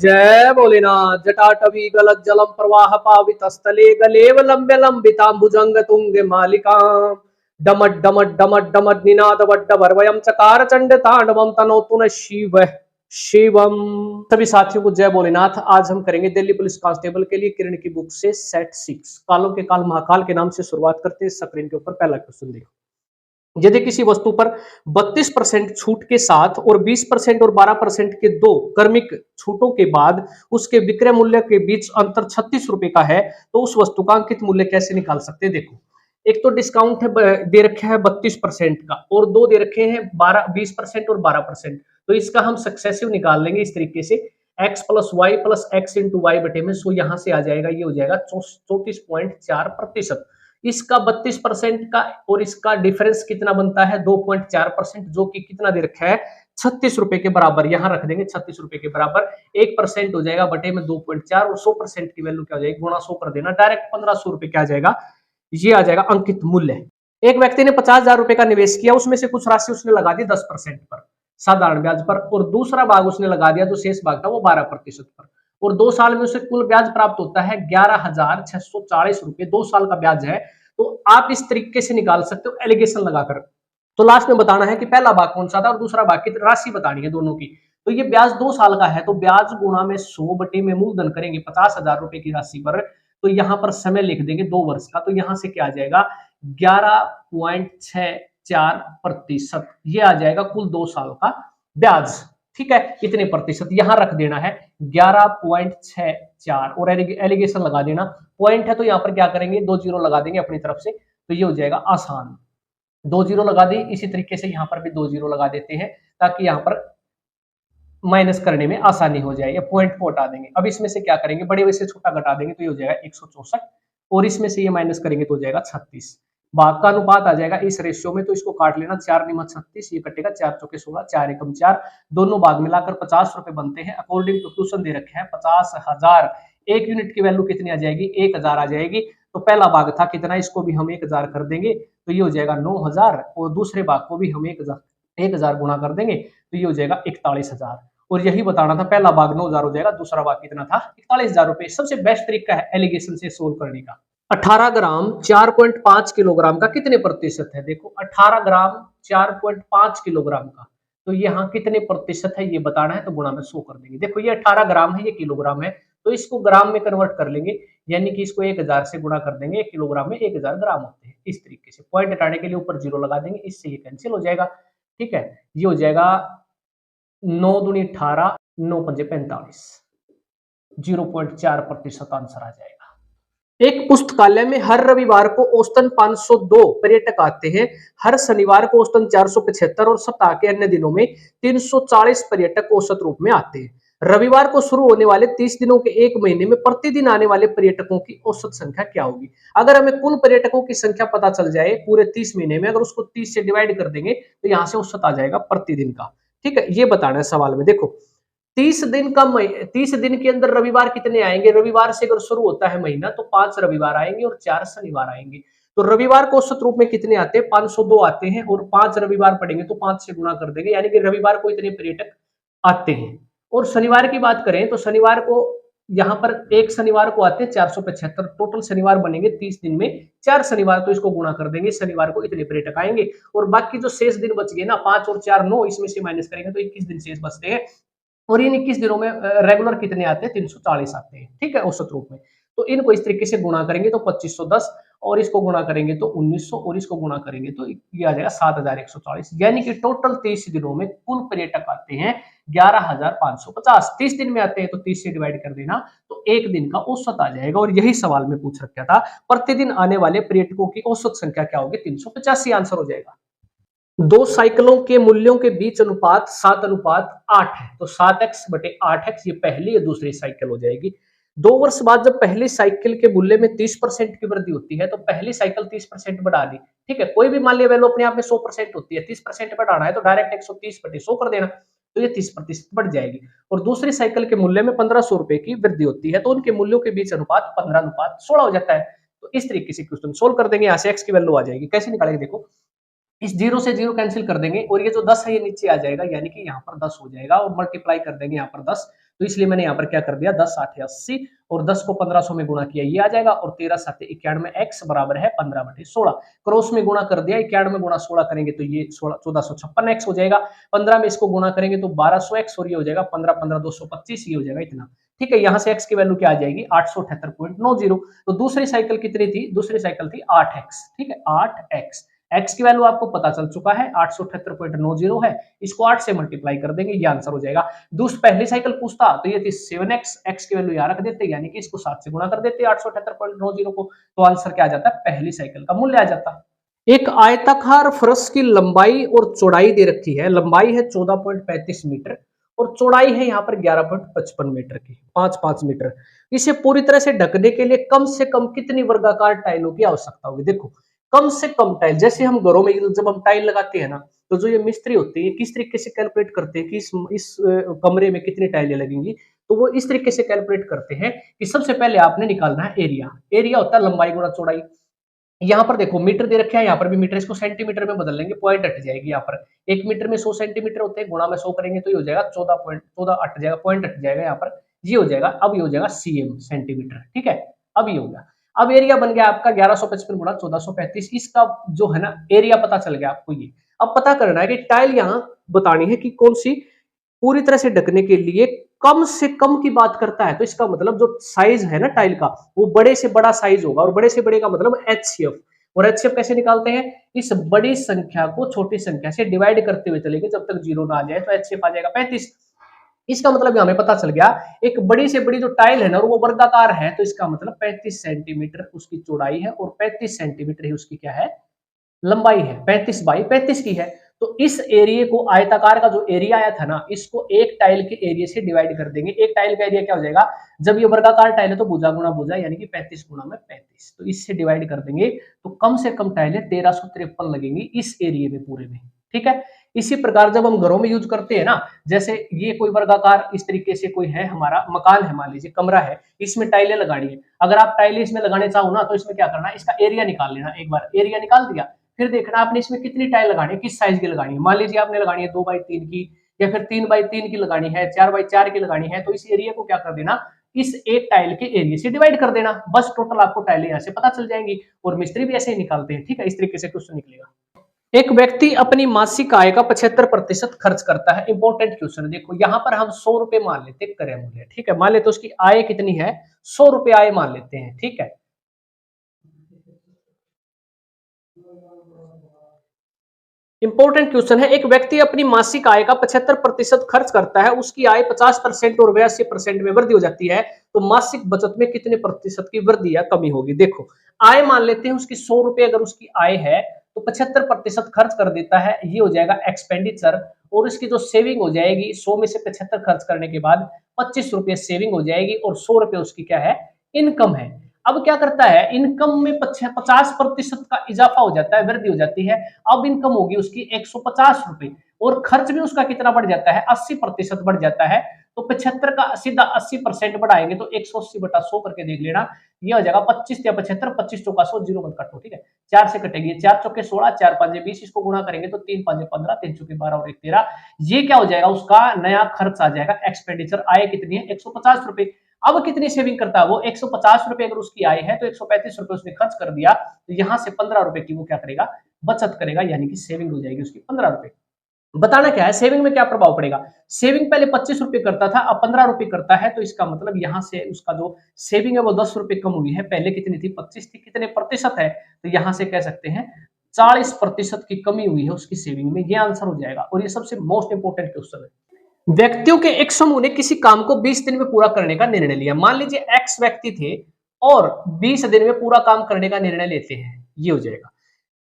जय भोलेनाथ। जटाटवी गलत जलम प्रवाह पावित स्थले गलेव लंब्य लंबितांबुजंग तुंग मालिका डमट डमट डमट डमट निनाद वड्ड भरवयम चकार चंड तांडवम तनोतु न शिव शिवम। सभी साथियों को जय भोलेनाथ। आज हम करेंगे दिल्ली पुलिस कांस्टेबल के लिए किरण की बुक से सेट 6 कालों के काल महाकाल के नाम से शुरुआत करते हैं। स्क्रीन के ऊपर पहला क्वेश्चन देखो। यदि किसी वस्तु पर 32% छूट के साथ और 20% और 12% के दो क्रमिक छूटों के बाद उसके विक्रय मूल्य के बीच अंतर 36 रुपए का है, तो उस वस्तु का अंकित मूल्य कैसे निकाल सकते हैं। देखो, एक तो डिस्काउंट है, दे रखा है 32% का, और दो दे रखे हैं 20% और 12%। तो इसका हम सक्सेसिव निकाल लेंगे इस तरीके से, x plus Y plus X into Y बटे में। सो यहां से आ जाएगा, ये हो जाएगा 34.4%। इसका 32% का और इसका डिफरेंस कितना बनता है 2.4%, जो कि कितना दे रखा है 36 रुपए के बराबर। यहां रख देंगे 36 रुपए के बराबर। 1% हो जाएगा बटे में 2.4 और 100% की वैल्यू क्या हो जाएगी, गुणा 100 कर देना। डायरेक्ट 1500 रुपए क्या आ जाएगा, ये आ जाएगा अंकित मूल्य। एक व्यक्ति ने 50,000 रुपए का निवेश किया, उसमें से कुछ राशि उसने लगा दी 10% पर, साधारण ब्याज पर, और दूसरा भाग उसने लगा दिया, जो शेष भाग था वो 12% पर, और 2 साल में उसे कुल ब्याज प्राप्त होता है 11,640 रुपए। 2 साल का ब्याज है। तो आप इस तरीके से निकाल सकते हो एलिगेशन लगाकर। तो लास्ट में बताना है कि पहला भाग कौन सा था और दूसरा भाग की राशि बतानी है दोनों की। तो ये ब्याज 2 साल का है, तो ब्याज गुणा में 100 बटे में मूलधन करेंगे 50,000 रुपए की राशि पर। तो यहां पर समय लिख देंगे 2 वर्ष का। तो यहां से क्या आ जाएगा 11.64%। ये आ जाएगा कुल 2 साल का ब्याज। ठीक है, इतने प्रतिशत यहां रख देना है 11.64 और एलिगेशन लगा देना। पॉइंट है तो यहां पर क्या करेंगे 2 जीरो लगा देंगे अपनी तरफ से, तो ये हो जाएगा आसान। 2 जीरो लगा दी। इसी तरीके से यहां पर भी 2 जीरो लगा देते हैं, ताकि यहां पर माइनस करने में आसानी हो जाए। या पॉइंट को हटा देंगे। अब इसमें से क्या करेंगे, बड़े में से छोटा घटा देंगे, तो ये हो जाएगा 164, और इसमें से ये माइनस करेंगे तो हो जाएगा 36। भाग का अनुपात आ जाएगा इस रेशियो में, तो इसको काट लेना। 4 निमा 36, ये कटेगा 4 चौके 16, 4 एकम 4, दोनों भाग मिलाकर 50 रुपए बनते हैं। अकॉर्डिंग टू क्वेश्चन दे रखे हैं 50,000। एक यूनिट की वैल्यू कितनी आ जाएगी, 1000 आ जाएगी। तो पहला भाग था कितना, इसको भी हम 1000 कर देंगे, तो ये हो जाएगा 9000, और दूसरे भाग को भी हम 1000 गुणा कर देंगे, तो ये हो जाएगा 41,000। और यही बताना था, पहला भाग 9000 हो जाएगा, दूसरा भाग कितना था 41,000 रुपए। सबसे बेस्ट तरीका है एलिगेशन से सोल्व करने का। 18 ग्राम 4.5 किलोग्राम का कितने प्रतिशत है। देखो 18 ग्राम 4.5 किलोग्राम का, तो यहाँ कितने प्रतिशत है ये बताना है, तो गुणा में 100 कर देंगे। देखो ये 18 ग्राम है, ये किलोग्राम है, तो इसको ग्राम में कन्वर्ट कर लेंगे, यानी कि इसको 1000 से गुणा कर देंगे। 1 किलोग्राम में 1000 ग्राम होते हैं। इस तरीके से पॉइंट हटाने के लिए ऊपर जीरो लगा देंगे, इससे ये कैंसिल हो जाएगा। ठीक है, ये हो जाएगा 9 दूनी 18, 9 पंजे 45, 0.4% आंसर आ जाएगा। एक पुस्तकालय में हर रविवार को औसतन 502 पर्यटक आते हैं, हर शनिवार को औसतन 475 और सप्ताह के अन्य दिनों में 340 पर्यटक औसत रूप में आते हैं। रविवार को शुरू होने वाले 30 दिनों के एक महीने में प्रतिदिन आने वाले पर्यटकों की औसत संख्या क्या होगी। अगर हमें कुल पर्यटकों की संख्या पता चल जाए पूरे 30 महीने में, अगर उसको 30 से डिवाइड कर देंगे, तो यहां से औसत आ जाएगा प्रतिदिन का। ठीक है, ये बताना है सवाल में। देखो 30 दिन का 30 दिन के अंदर रविवार कितने आएंगे, रविवार से अगर शुरू होता है महीना, तो 5 रविवार आएंगे और 4 शनिवार आएंगे। तो रविवार को औसत रूप में कितने आते हैं, 502 आते हैं, और 5 रविवार पड़ेंगे तो 5 से गुणा कर देंगे, यानी कि रविवार को इतने पर्यटक आते हैं। और शनिवार की बात करें तो शनिवार को यहाँ पर एक शनिवार को आते हैं 475, टोटल शनिवार बनेंगे 30 दिन में 4 शनिवार, तो इसको गुणा कर देंगे, शनिवार को इतने पर्यटक आएंगे। और बाकी जो शेष दिन बच गए ना, 5 और 4 9, इसमें से माइनस करेंगे तो 21 दिन शेष बचते हैं। और इन 21 दिनों में रेगुलर कितने आते हैं, 340 आते हैं। ठीक है, औसत रूप में। तो इनको इस तरीके से गुणा करेंगे तो 2510, और इसको गुणा करेंगे तो 1900, और इसको गुणा करेंगे तो ये आ जाएगा 7140, यानी कि टोटल 30 दिनों में कुल पर्यटक आते हैं 11,550। 30 दिन में आते हैं तो 30 से डिवाइड कर देना, तो एक दिन का औसत आ जाएगा। और यही सवाल में पूछ रखा था, प्रतिदिन आने वाले पर्यटकों की औसत संख्या क्या होगी, 385 आंसर हो जाएगा। दो साइकिलों के मूल्यों के बीच अनुपात 7:8 है, तो 7x बटे 8x ये पहली या दूसरी साइकिल हो जाएगी। 2 वर्ष बाद जब पहली साइकिल के मूल्य में 30% की वृद्धि होती है, तो पहली साइकिल 30% बढ़ा दी। ठीक है, कोई भी मान लिया वैल्यू अपने आप में 100% होती है, 30% बढ़ाना है तो डायरेक्ट 130 बटे 100 कर देना, तो ये 30% बढ़ जाएगी। और दूसरी साइकिल के मूल्य में 1500 रुपए की वृद्धि होती है, तो उनके मूल्यों के बीच अनुपात 15:16 हो जाता है। तो इस तरीके से क्वेश्चन सोल्व कर देंगे, यहाँ से x की वैल्यू आ जाएगी। कैसे निकालेंगे, देखो इस 0 से 0 कैंसिल कर देंगे, और ये जो 10 है ये नीचे आ जाएगा, यानी कि यहाँ पर 10 हो जाएगा, और मल्टीप्लाई कर देंगे यहाँ पर 10, तो इसलिए मैंने यहाँ पर क्या कर दिया 10 8 80 और 10 को 1500 में गुणा किया ये आ जाएगा और 13 7 91 x बराबर है 15/16 क्रॉस में गुणा कर दिया 91 गुणा 16 करेंगे तो ये 1456 x हो जाएगा 15 में इसको गुणा करेंगे तो 1200 x और ये हो जाएगा 15 15 225 ये हो जाएगा इतना। ठीक है, यहाँ से x की वैल्यू क्या आ जाएगी 878.90। तो दूसरी साइकिल कितनी थी, दूसरी साइकिल थी 8x। ठीक है 8x, x की वैल्यू आपको पता चल चुका है 878.90 है, इसको 8 से मल्टीप्लाई कर देंगे ये आंसर हो जाएगा। दूसरी पहली साइकिल पूछता तो ये थी 7x, x की वैल्यू यहाँ रख देते यानी कि इसको 7 से गुणा कर देते 878.90 को, तो आंसर क्या आ जाता है पहली साइकिल का मूल्य आ जाता। एक आयताकार फर्श की लंबाई और चौड़ाई दे रखी है, लंबाई है 14.35 मीटर और चौड़ाई है यहाँ पर 11.55 मीटर की, 5-5 मीटर। इसे पूरी तरह से ढकने के लिए कम से कम कितनी वर्गाकार टाइलों की आवश्यकता होगी। देखो कम से कम टाइल, जैसे हम घरों में जब हम टाइल लगाते हैं ना, तो जो ये मिस्त्री होते हैं किस तरीके से कैलकुलेट करते हैं कि इस कमरे में कितनी टाइलें लगेंगी, तो वो इस तरीके से कैलकुलेट करते हैं कि सबसे पहले आपने निकालना है एरिया। एरिया होता है लंबाई गुणा चौड़ाई। यहाँ पर देखो मीटर दे रखे हैं, यहाँ पर भी मीटर, इसको सेंटीमीटर में बदल लेंगे, पॉइंट हट जाएगी। यहाँ पर 1 मीटर में 100 सेंटीमीटर होते हैं, गुणा में 100 करेंगे तो ये हो जाएगा 14 हट जाएगा, पॉइंट हट जाएगा यहाँ पर, ये हो जाएगा। अब ये हो जाएगा cm सेंटीमीटर। ठीक है, अब ये हो गया। अब एरिया बन गया आपका 1155 गुणा 1435, इसका जो है ना एरिया पता चल गया आपको। ये अब पता करना है कि टाइल यहाँ बतानी है कि कौन सी पूरी तरह से ढकने के लिए कम से कम की बात करता है, तो इसका मतलब जो साइज है ना टाइल का वो बड़े से बड़ा साइज होगा, और बड़े से बड़े का मतलब HCF। और HCF कैसे निकालते हैं, इस बड़ी संख्या को छोटी संख्या से डिवाइड करते हुए चलेंगे जब तक जीरो ना आ जाए, तो HCF आ जाएगा 35। इसका मतलब हमें पता चल गया एक बड़ी से बड़ी जो टाइल है ना वो वर्गाकार है, तो इसका मतलब 35 सेंटीमीटर उसकी चौड़ाई है और 35 सेंटीमीटर ही उसकी क्या है लंबाई है, 35 बाई 35 की है। तो इस एरिया को, आयताकार का जो एरिया आया था ना, इसको एक टाइल के एरिया से डिवाइड कर देंगे। एक टाइल का एरिया क्या हो जाएगा, जब ये वर्गाकार टाइल है तो भुजा गुणा भुजा यानी कि 35 गुणा में 35, तो इससे डिवाइड कर देंगे तो कम से कम टाइलें 1353 लगेंगी इस एरिया में पूरे में। ठीक है, इसी प्रकार जब हम घरों में यूज करते हैं ना, जैसे ये कोई वर्गाकार इस तरीके से कोई है, हमारा मकान है, मान लीजिए कमरा है, इसमें टाइलें लगानी है। अगर आप टाइलें इसमें लगाने चाहो ना तो इसमें क्या करना है, इसका एरिया निकाल लेना। एक बार एरिया निकाल दिया, फिर देखना आपने इसमें कितनी टाइल लगानी है, किस साइज की लगानी है। मान लीजिए आपने लगानी है 2x3 की, या फिर 3x3 की लगानी है, 4x4 की लगानी है, तो इस एरिया को क्या कर देना, इस एक टाइल के एरिया से डिवाइड कर देना, बस टोटल आपको टाइलें यहाँ से पता चल जाएंगी। और मिस्त्री भी ऐसे ही निकालते हैं। ठीक है, इस तरीके से क्वेश्चन निकलेगा। एक व्यक्ति अपनी मासिक आय का 75% खर्च करता है। इंपॉर्टेंट क्वेश्चन, देखो यहाँ पर हम 100 रुपए मान लेते हैं क्रय मूल्य। ठीक है, मान लेते उसकी आय कितनी है, 100 रुपए आय मान लेते हैं। ठीक है, इंपॉर्टेंट क्वेश्चन है। एक व्यक्ति अपनी मासिक आय का 75% खर्च करता है, उसकी आय 50% और वह 80% में वृद्धि हो जाती है, तो मासिक बचत में कितने प्रतिशत की वृद्धि या कमी होगी। देखो आय मान लेते हैं उसकी 100 रुपए, अगर उसकी आय है तो 75% खर्च कर देता है, ये हो जाएगा एक्सपेंडिचर। और इसकी जो सेविंग हो जाएगी, 100 में से 75 खर्च करने के बाद 25 रुपए सेविंग हो जाएगी, और 100 रुपए उसकी क्या है, इनकम है। अब क्या करता है, इनकम में 50% का इजाफा हो जाता है, वृद्धि हो जाती है। अब इनकम होगी उसकी 150 रुपए, और खर्च भी उसका कितना बढ़ जाता है, 80% बढ़ जाता है। तो 75 का सीधा 80% बढ़ाएंगे तो 180/100 करके देख लेना, ये हो जाएगा 25 या 75, 25 चौका 100, जीरो मत काटो। ठीक है, 4 से कटेगी, 4 चौके 16, 4 5 20, इसको गुणा करेंगे तो 3 5 15, 3 चौके 12 और 1 13। ये क्या हो जाएगा, उसका नया खर्च आ जाएगा, एक्सपेंडिचर। आय कितनी है, 150 रुपए। अब कितनी सेविंग करता है वो, 150 रुपए अगर उसकी आय है तो 135 रुपए उसने खर्च कर दिया, तो यहां से 15 रुपए की वो क्या करेगा, बचत करेगा, यानी कि सेविंग हो जाएगी उसकी 15 रुपए। बताना क्या है, सेविंग में क्या प्रभाव पड़ेगा। सेविंग पहले 25 रुपए करता था, अब 15 रुपए करता है, तो इसका मतलब यहां से उसका जो सेविंग है वो 10 रुपए कम हुई है। पहले कितनी थी, 25 थी, कितने प्रतिशत है, तो यहां से कह सकते हैं 40% की कमी हुई है उसकी सेविंग में। ये आंसर हो जाएगा, और ये सबसे मोस्ट इंपोर्टेंट क्वेश्चन है। व्यक्तियों के एक समूह ने किसी काम को 20 दिन में पूरा करने का निर्णय लिया। मान लीजिए एक्स व्यक्ति थे और 20 दिन में पूरा काम करने का निर्णय लेते हैं, ये हो जाएगा।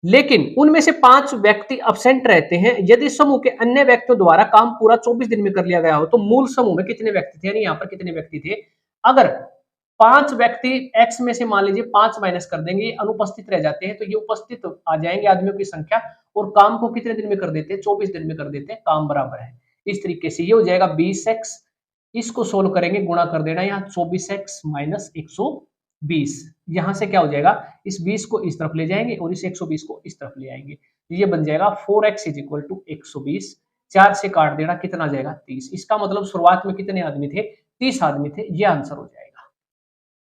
लेकिन उनमें से 5 व्यक्ति अब्सेंट रहते हैं। यदि समूह के अन्य व्यक्तियों द्वारा काम पूरा 24 दिन में कर लिया गया हो, तो मूल समूह में कितने व्यक्ति थे, यानी यहाँ पर कितने व्यक्ति थे। अगर 5 व्यक्ति एक्स में से मान लीजिए 5 माइनस कर देंगे, ये अनुपस्थित रह जाते हैं, तो ये उपस्थित आ जाएंगे आदमियों की संख्या, और काम को कितने दिन में कर देते हैं, 24 दिन में कर देते हैं, काम बराबर है। इस तरीके से ये हो जाएगा 20x, इसको सोल्व करेंगे, गुणा कर देना, यहाँ 24x माइनस 120, यहां से क्या हो जाएगा, इस 20 को इस तरफ ले जाएंगे और इस 120 को इस तरफ ले आएंगे, ये बन जाएगा 4x इज इक्वल टू 120। 4 से काट देना, कितना आ जाएगा 30। इसका मतलब शुरुआत में कितने आदमी थे, 30 आदमी थे, ये आंसर हो जाएगा।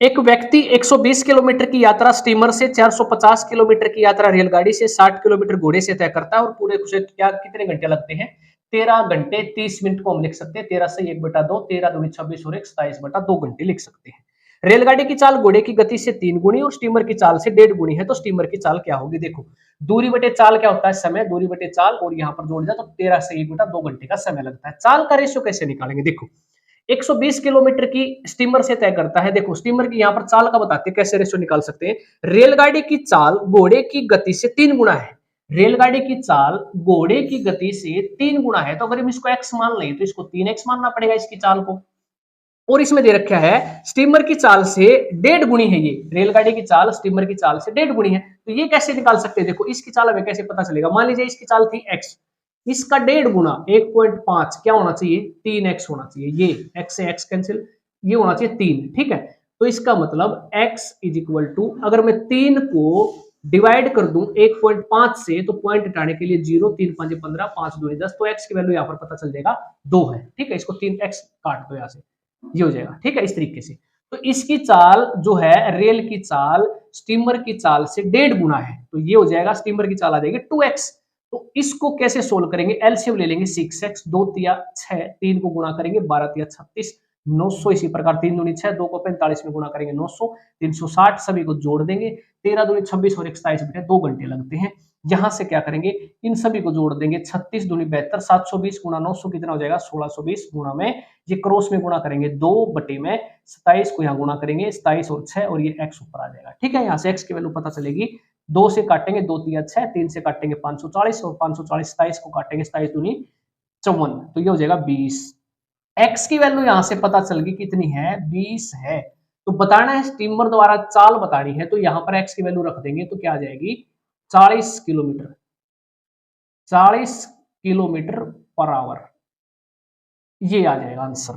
एक व्यक्ति 120 किलोमीटर की यात्रा स्टीमर से, 450 किलोमीटर की यात्रा रेलगाड़ी से, 60 किलोमीटर घोड़े से तय करता है और पूरे उसे क्या कितने घंटे लगते हैं, 13 घंटे 30 मिनट को हम लिख सकते हैं। 13 से 1/2, 13 दूनी 26 और 27/2 घंटे लिख सकते हैं। रेलगाड़ी की चाल घोड़े की गति से 3 गुनी और स्टीमर की चाल से 1.5 गुनी है, तो स्टीमर की चाल क्या होगी। देखो दूरी बटे चाल क्या होता है, समय, दूरी बटे चाल, और यहाँ पर जोड़ दिया तो 13 से 1/2 घंटे का समय लगता है। चाल का रेशियो कैसे निकालेंगे, देखो 120 किलोमीटर की स्टीमर से तय करता है। देखो स्टीमर की यहाँ पर चाल का बताते हैं कैसे रेशियो निकाल सकते हैं। रेलगाड़ी की चाल घोड़े की गति से 3 गुना है, रेलगाड़ी की चाल घोड़े की गति से 3 गुना है, तो अगर हम इसको x मान लें तो इसको 3x मानना पड़ेगा इसकी चाल को। और इसमें दे रखा है स्टीमर की चाल से 1.5 गुनी है, ये रेलगाड़ी की चाल स्टीमर की चाल से 1.5 गुनी है, तो ये कैसे निकाल सकते हैं। देखो इसकी चाल हमें कैसे पता चलेगा, मान लीजिए इसकी चाल थी x, इसका 1.5 गुना 1.5 क्या होना चाहिए, 3x होना चाहिए। ये x से x कैंसिल, ये होना चाहिए 3, ठीक है। तो इसका मतलब x इज इक्वल टू, अगर मैं 3 को डिवाइड कर दूं 1.5 से, तो पॉइंट हटाने के लिए 0, 3 5 15, 5 2 10, तो x की वैल्यू यहाँ पर पता चल जाएगा 2 है, ठीक है। इसको 3x काट दो यहाँ से, ये हो जाएगा, ठीक है, इस तरीके से। तो इसकी चाल जो है रेल की चाल स्टीमर की चाल से 1.5 गुना है, तो ये हो जाएगा स्टीमर की चाल आ जाएगी 2x। तो इसको कैसे सोल्व करेंगे, एलसीएम ले लेंगे 6x, 2 तिया 6, 3 को गुणा करेंगे 12 तिया 36, 900, इसी प्रकार 3 दूनी 6, 2 को 45 में गुणा करेंगे 900, 360, सभी को जोड़ देंगे, 13 दूनी 26 और 27 2 घंटे लगते हैं। यहां से क्या करेंगे, इन सभी को जोड़ देंगे, 36 दूनी 72, 720 गुणा 900 कितना हो जाएगा 1620, गुणा में ये क्रॉस में गुणा करेंगे 2 बटे में 27 को यहाँ गुणा करेंगे 27 और 6, और ये x ऊपर आ जाएगा, ठीक है। यहाँ से x की वैल्यू पता चलेगी, 2 से काटेंगे 2 तिया 6, 3 से काटेंगे 540 और 540, 27 को काटेंगे 27 दूनी 54, तो ये हो जाएगा 20। x की वैल्यू यहां से पता चल गई कितनी है, 20 है। तो बताना है स्टीमर द्वारा चाल बतानी है, तो यहां पर x की वैल्यू रख देंगे तो क्या आ जाएगी 40 किलोमीटर, 40 किलोमीटर पर आवर, ये आ जाएगा आंसर,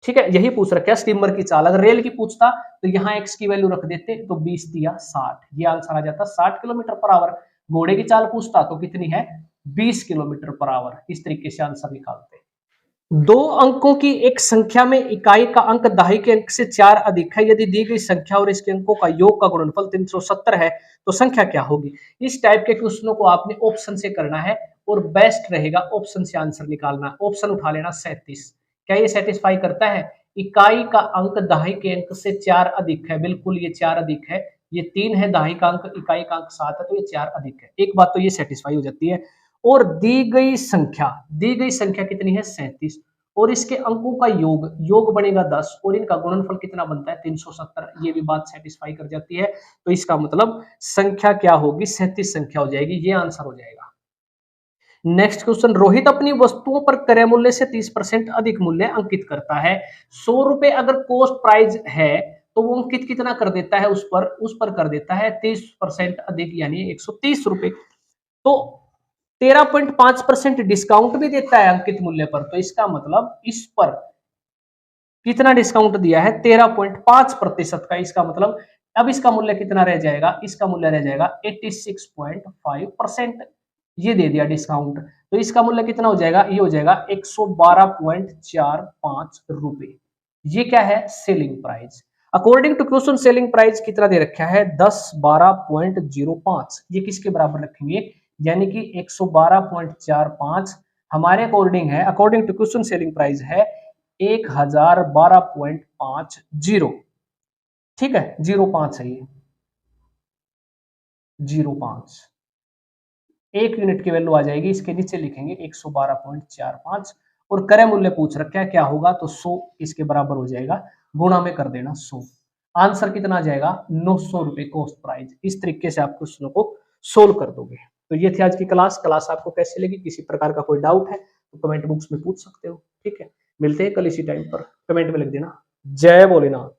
ठीक है। यही पूछ रखा है स्टीमर की चाल, अगर रेल की पूछता तो यहाँ x की वैल्यू रख देते, तो 20 दिया 60, ये आंसर आ जाता 60 किलोमीटर पर आवर। घोड़े की चाल पूछता तो कितनी है, 20 किलोमीटर पर आवर। इस तरीके से आंसर निकालते हैं। 2 अंकों की एक संख्या में इकाई का अंक दहाई के अंक से 4 अधिक है, यदि दी गई संख्या और इसके अंकों का योग का गुणनफल 370 है, तो संख्या क्या होगी। इस टाइप के क्वेश्चनों को आपने ऑप्शन से करना है, और बेस्ट रहेगा ऑप्शन से आंसर निकालना। ऑप्शन उठा लेना 37, क्या ये सेटिस्फाई करता है। इकाई का अंक दहाई के अंक से 4 अधिक है, बिल्कुल ये 4 अधिक है, ये 3 है, दहाई का अंक इकाई का अंक 7 है, तो ये 4 अधिक है। एक बात तो ये सेटिस्फाई हो जाती है। और दी गई संख्या कितनी है 37, और इसके अंकों का योग बनेगा 10, और इनका गुणनफल कितना बनता है 370, ये भी बात सेटिस्फाई कर जाती है। तो इसका मतलब संख्या क्या होगी, 37 संख्या हो जाएगी, ये आंसर हो जाएगा। नेक्स्ट क्वेश्चन, रोहित अपनी वस्तुओं पर क्रय मूल्य से 30% अधिक मूल्य अंकित करता है। 100 रुपए अगर कॉस्ट प्राइस है, तो वो अंकित कितना कर देता है, उस पर कर देता है 30% अधिक, यानी 130 रुपए। तो 13.5% डिस्काउंट भी देता है अंकित मूल्य पर, तो इसका मतलब इस पर कितना डिस्काउंट दिया है, 13.5% का। इसका मतलब अब इसका मूल्य कितना रह जाएगा, इसका मूल्य रह जाएगा 86.5%, ये दे दिया डिस्काउंट, तो इसका मूल्य कितना हो जाएगा, ये हो जाएगा 112.45 रुपए। ये क्या है, selling price. According to question selling price कितना दे रखा है, 1012.05, ये किसके बराबर रखेंगे, यानी कि 112.45 हमारे अकॉर्डिंग है, according to question selling price है 1012.50, ठीक है, 05 है, ये 05 1 यूनिट की वैल्यू आ जाएगी। इसके नीचे लिखेंगे 112.45, और क्रय मूल्य पूछ रखा है क्या होगा, तो 100 इसके बराबर हो जाएगा, गुणा में कर देना 100, आंसर कितना आ जाएगा 900 रुपए कॉस्ट प्राइस। इस तरीके से आप क्वेश्चनों को सोल्व कर दोगे। तो ये थी आज की क्लास आपको कैसी लगी, किसी प्रकार का कोई डाउट है तो कमेंट बॉक्स में पूछ सकते हो, ठीक है। मिलते हैं कल इसी टाइम पर, कमेंट में लिख देना जय भोलेनाथ।